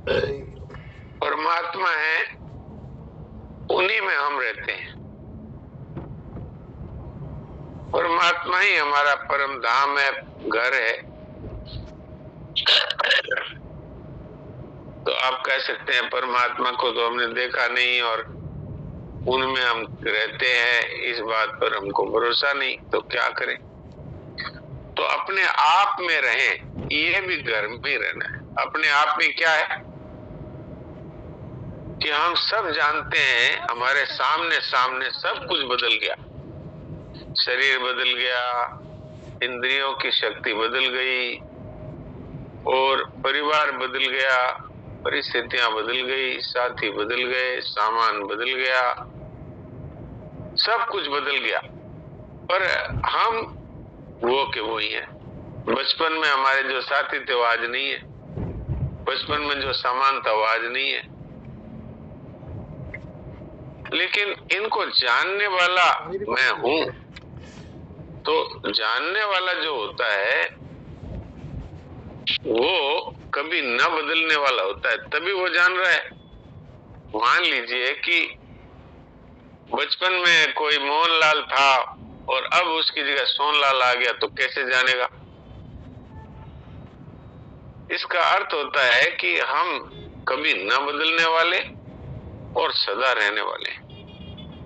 परमात्मा है, उन्हीं में हम रहते हैं। परमात्मा ही हमारा परम धाम है, घर है। तो आप कह सकते हैं परमात्मा को तो हमने देखा नहीं और उनमें हम रहते हैं, इस बात पर हमको भरोसा नहीं, तो क्या करें? तो अपने आप में रहें, ये भी घर में ही रहना है। अपने आप में क्या है कि हम सब जानते हैं, हमारे सामने सामने सब कुछ बदल गया। शरीर बदल गया, इंद्रियों की शक्ति बदल गई और परिवार बदल गया, परिस्थितियां बदल गई, साथी बदल गए, सामान बदल गया, सब कुछ बदल गया। पर हम वो के वो ही हैं। बचपन में हमारे जो साथी थे वो आज नहीं है, बचपन में जो सामान था वो आज नहीं है। लेकिन इनको जानने वाला मैं हूं। तो जानने वाला जो होता है वो कभी न बदलने वाला होता है, तभी वो जान रहा है। मान लीजिए कि बचपन में कोई मोहनलाल था और अब उसकी जगह सोनलाल आ गया, तो कैसे जानेगा? इसका अर्थ होता है कि हम कभी न बदलने वाले और सदा रहने वाले,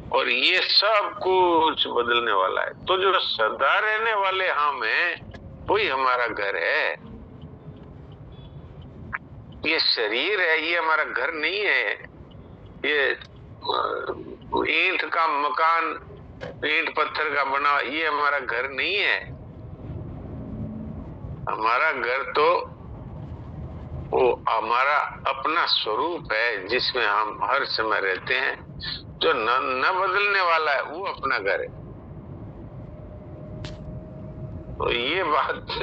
और ये सब कुछ बदलने वाला है। तो जो सदा रहने वाले हम हैं, वही हमारा घर है। ये शरीर है, ये हमारा घर नहीं है। ये ईंट का मकान, ईंट पत्थर का बना, ये हमारा घर नहीं है। हमारा घर तो वो हमारा अपना स्वरूप है, जिसमें हम हर समय रहते हैं। जो न बदलने वाला है वो अपना घर है। तो ये बात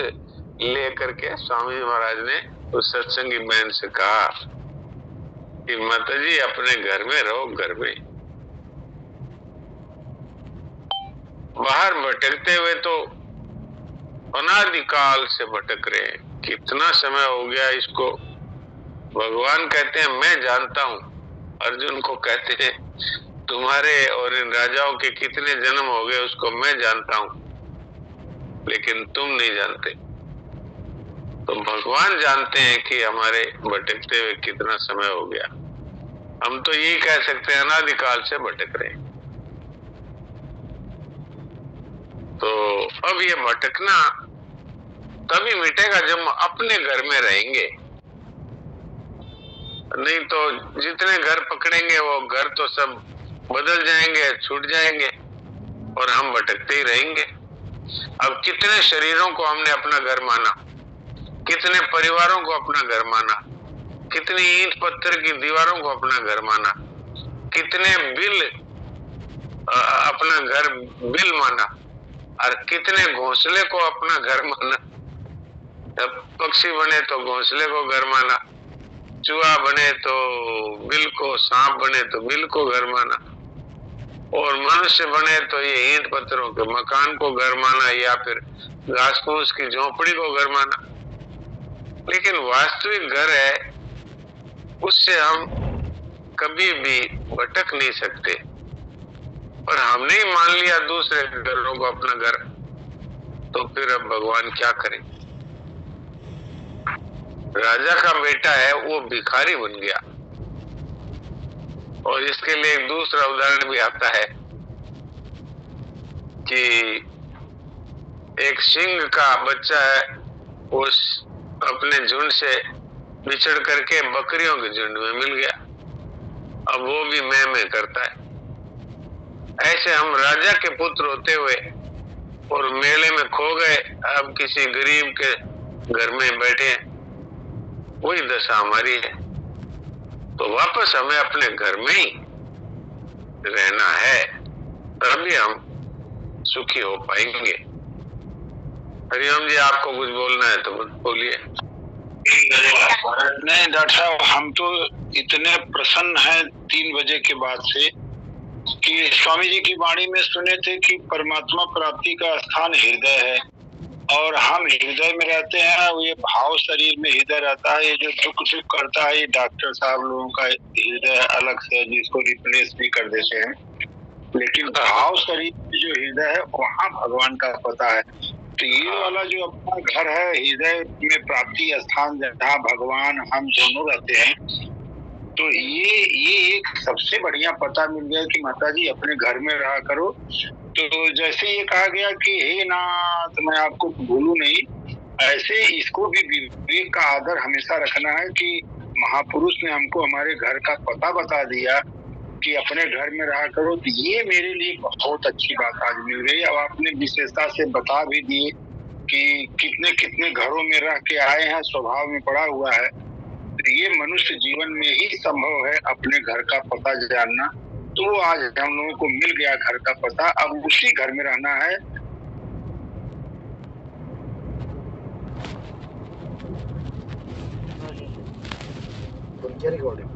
लेकर के स्वामी जी महाराज ने उस सत्संगी बहन से कहा कि माता जी अपने घर में रहो, घर में। बाहर भटकते हुए तो अनादिकाल से भटक रहे हैं। कितना समय हो गया इसको। भगवान कहते हैं मैं जानता हूं, अर्जुन को कहते हैं तुम्हारे और इन राजाओं के कितने जन्म हो गए उसको मैं जानता हूं, लेकिन तुम नहीं जानते। तो भगवान जानते हैं कि हमारे भटकते हुए कितना समय हो गया। हम तो यही कह सकते हैं अनादिकाल से भटक रहे हैं। तो अब ये भटकना तभी मिटेगा जब हम अपने घर में रहेंगे। नहीं तो जितने घर पकड़ेंगे वो घर तो सब बदल जाएंगे, छूट जाएंगे और हम भटकते ही रहेंगे। अब कितने शरीरों को हमने अपना घर माना, कितने परिवारों को अपना घर माना, कितनी ईंट पत्थर की दीवारों को अपना घर माना, कितने बिल अपना घर बिल माना, और कितने घोंसले को अपना घर माना। जब पक्षी बने तो घोंसले को घर माना, चूहा बने तो बिल को, सांप बने तो बिल को घर माना, और मनुष्य बने तो ये ईंट पत्थरों के मकान को घर माना, या फिर घास फूस की झोपड़ी को घर माना। लेकिन वास्तविक घर है, उससे हम कभी भी भटक नहीं सकते। और हमने ही मान लिया दूसरे घरों को अपना घर, तो फिर अब भगवान क्या करें? राजा का बेटा है वो भिखारी बन गया। और इसके लिए एक दूसरा उदाहरण भी आता है कि एक सिंह का बच्चा है, उस अपने झुंड से बिछड़ करके बकरियों के झुंड में मिल गया। अब वो भी मैं करता है। ऐसे हम राजा के पुत्र होते हुए और मेले में खो गए, अब किसी गरीब के घर में बैठे, वही दशा हमारी है। तो वापस हमें अपने घर में ही रहना है, तभी हम सुखी हो पाएंगे। हरिओम जी, आपको कुछ बोलना है तो बोलिए। नहीं डॉक्टर साहब, हम तो इतने प्रसन्न हैं 3 बजे के बाद से कि स्वामी जी की वाणी में सुने थे कि परमात्मा प्राप्ति का स्थान हृदय है। और हम हृदय में रहते हैं, ये भाव शरीर में हृदय रहता है। ये जो दुख करता है, ये डॉक्टर साहब लोगों का हृदय अलग से जिसको रिप्लेस भी कर देते हैं, लेकिन भाव शरीर में जो हृदय है वहाँ भगवान का पता है। तो ये वाला जो अपना घर है, हृदय में प्राप्ति स्थान, जहाँ भगवान हम दोनों रहते हैं, तो ये एक सबसे बढ़िया पता मिल गया कि माता जी अपने घर में रहा करो। तो जैसे ये कहा गया कि हे नाथ मैं आपको भूलूं नहीं, ऐसे इसको भी विवेक का आदर हमेशा रखना है कि महापुरुष ने हमको हमारे घर का पता बता दिया कि अपने घर में रहा करो। तो ये मेरे लिए बहुत अच्छी बात आज मिल गई। अब आपने विशेषता से बता भी दिए कि कितने कितने घरों में रह के आए हैं, स्वभाव में पड़ा हुआ है। तो ये मनुष्य जीवन में ही संभव है अपने घर का पता जानना। तो वो आज हम लोगों को मिल गया घर का पता, अब उसी घर में रहना है। रिकॉर्डिंग